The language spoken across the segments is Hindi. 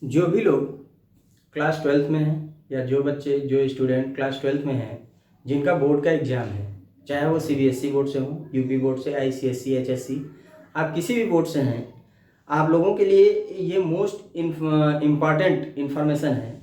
जो भी लोग क्लास 12th में हैं या जो बच्चे जो स्टूडेंट क्लास 12th में हैं जिनका बोर्ड का एग्ज़ाम है, चाहे वो सीबीएसई बोर्ड से हो, यूपी बोर्ड से, आईसीएसई, एचएससी, आप किसी भी बोर्ड से हैं, आप लोगों के लिए ये मोस्ट इम्पॉर्टेंट इन्फॉर्मेशन है।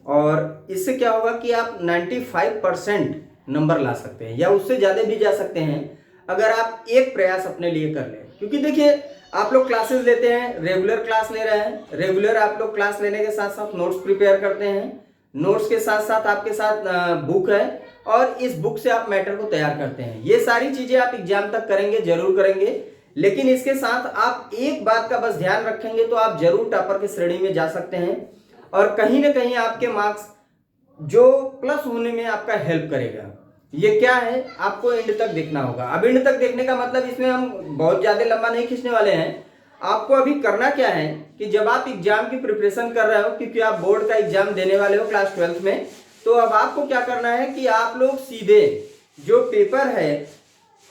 और इससे क्या होगा कि आप 95% नंबर ला सकते हैं या उससे ज़्यादा भी जा सकते हैं अगर आप एक प्रयास अपने लिए कर लें। क्योंकि देखिए, आप लोग क्लासेस लेते हैं, रेगुलर क्लास ले रहे हैं, रेगुलर आप लोग क्लास लेने के साथ साथ नोट्स प्रिपेयर करते हैं, नोट्स के साथ साथ आपके साथ बुक है और इस बुक से आप मैटर को तैयार करते हैं। ये सारी चीज़ें आप एग्जाम तक करेंगे, जरूर करेंगे, लेकिन इसके साथ आप एक बात का बस ध्यान रखेंगे तो आप जरूर टॉपर की श्रेणी में जा सकते हैं और कहीं ना कहीं आपके मार्क्स जो प्लस होने में आपका हेल्प करेगा। ये क्या है, आपको एंड तक देखना होगा। अब एंड तक देखने का मतलब इसमें हम बहुत ज्यादा लंबा नहीं खींचने वाले हैं। आपको अभी करना क्या है कि जब आप एग्जाम की प्रिपरेशन कर रहे हो, क्योंकि आप बोर्ड का एग्जाम देने वाले हो क्लास 12th में, तो अब आपको क्या करना है कि आप लोग सीधे जो पेपर है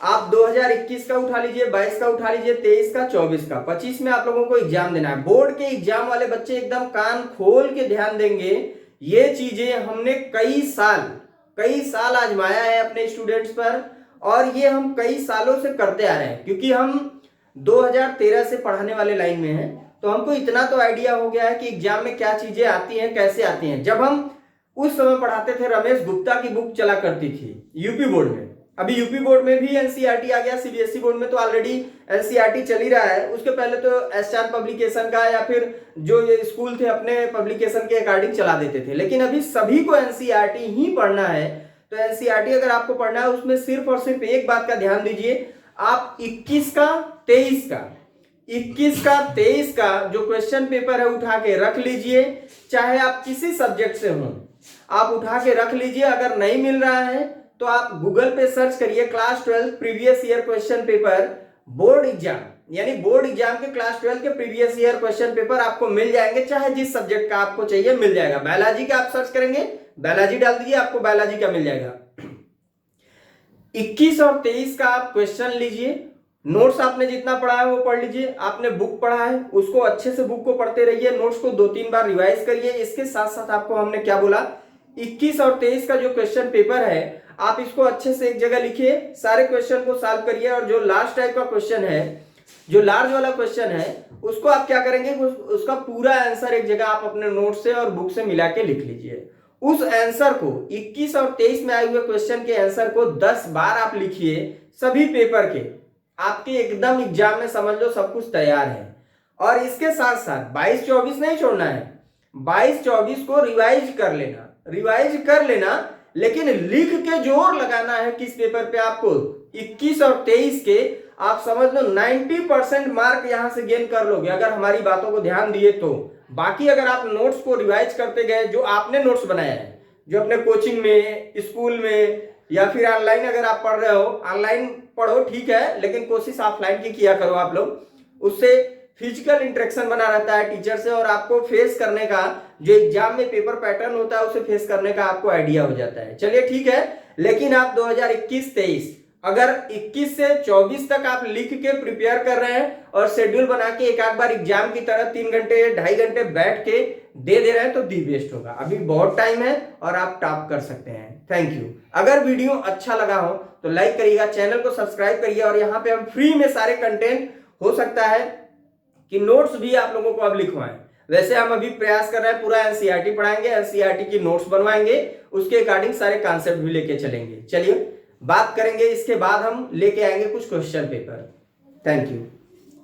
आप 2021 का उठा लीजिए, 22 का उठा लीजिए, 23 का, 24 का, 25 में आप लोगों को एग्जाम देना है। बोर्ड के एग्जाम वाले बच्चे एकदम कान खोल के ध्यान देंगे। ये चीजें हमने कई साल आजमाया है अपने स्टूडेंट्स पर और ये हम कई सालों से करते आ रहे हैं, क्योंकि हम 2013 से पढ़ाने वाले लाइन में हैं, तो हमको इतना तो आइडिया हो गया है कि एग्जाम में क्या चीजें आती हैं, कैसे आती हैं। जब हम उस समय पढ़ाते थे, रमेश गुप्ता की बुक चला करती थी यूपी बोर्ड में। अभी यूपी बोर्ड में भी एनसीईआरटी आ गया, सीबीएसई बोर्ड में तो ऑलरेडी एनसीईआरटी चल ही रहा है। उसके पहले तो एसआर पब्लिकेशन का या फिर जो ये स्कूल थे अपने पब्लिकेशन के अकॉर्डिंग चला देते थे, लेकिन अभी सभी को एनसीईआरटी ही पढ़ना है। तो एनसीईआरटी अगर आपको पढ़ना है, उसमें सिर्फ और सिर्फ एक बात का ध्यान दीजिए, आप 21 का 23 का जो क्वेश्चन पेपर है उठा के रख लीजिए, चाहे आप किसी सब्जेक्ट से हो, आप उठा के रख लीजिए। अगर नहीं मिल रहा है तो आप गूगल पे सर्च करिए class 12 previous year question paper board exam, यानी बोर्ड एग्जाम के क्लास 12 के प्रीवियस ईयर क्वेश्चन पेपर आपको मिल जाएंगे, चाहे जिस सब्जेक्ट का आपको चाहिए मिल जाएगा। बायोलॉजी का आप सर्च करेंगे, बायोलॉजी डाल दीजिए, आपको बायोलॉजी का मिल जाएगा। 21 और 23 का आप क्वेश्चन लीजिए, नोट्स आपने जितना पढ़ा है वो पढ़ लीजिए, आपने बुक पढ़ा है उसको अच्छे से बुक को पढ़ते रहिए, नोट्स को 2-3 बार रिवाइज करिए। इसके साथ साथ आपको हमने क्या बोला, 21 और 23 का जो क्वेश्चन पेपर है आप इसको अच्छे से एक जगह लिखिए, सारे क्वेश्चन को सॉल्व करिए और जो लास्ट टाइप का क्वेश्चन है, जो लार्ज वाला क्वेश्चन है, उसको आप क्या करेंगे, उसका पूरा आंसर एक जगह आप अपने नोट से और बुक से मिला के लिख लीजिए। उस आंसर को 21 और 23 में आए हुए क्वेश्चन के आंसर को 10 बार आप लिखिए सभी पेपर के, आपके एकदम एग्जाम में समझ लो सब कुछ तैयार है। और इसके साथ साथ 22-24 नहीं छोड़ना है, 22-24 को रिवाइज कर लेना, लेकिन लिख के जोर लगाना है किस पेपर पे आपको, 21 और 23 के। आप समझ लो 90% मार्क यहां से गेन कर लोगे अगर हमारी बातों को ध्यान दिए तो। बाकी अगर आप नोट्स को रिवाइज करते गए, जो आपने नोट्स बनाया है, जो अपने कोचिंग में, स्कूल में या फिर ऑनलाइन अगर आप पढ़ रहे हो, ऑनलाइन पढ़ो ठीक है, लेकिन कोशिश ऑफलाइन की किया करो आप लोग। उससे फिजिकल इंटरेक्शन बना रहता है टीचर से और आपको फेस करने का, जो एग्जाम में पेपर पैटर्न होता है उसे फेस करने का आपको आइडिया हो जाता है। चलिए ठीक है, लेकिन आप 2021-23 अगर 21 से 24 तक आप लिख के प्रिपेयर कर रहे हैं और शेड्यूल बना के एक आध बार एग्जाम की तरह 3 घंटे 2.5 घंटे बैठ के दे रहे हैं तो दी बेस्ट होगा। अभी बहुत टाइम है और आप टॉप कर सकते हैं। Thank you. अगर वीडियो अच्छा लगा हो तो लाइक करिएगा, चैनल को सब्सक्राइब करिए और यहाँ पे हम फ्री में सारे कंटेंट, हो सकता है कि नोट्स भी आप लोगों को अब लिखवाएं। वैसे हम अभी प्रयास कर रहे हैं पूरा एनसीईआरटी पढ़ाएंगे, एनसीईआरटी की नोट्स बनवाएंगे, उसके अकॉर्डिंग सारे कॉन्सेप्ट भी लेके चलेंगे। चलिए बात करेंगे, इसके बाद हम लेके आएंगे कुछ क्वेश्चन पेपर। Thank you.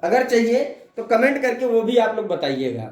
अगर चाहिए तो कमेंट करके वो भी आप लोग बताइएगा।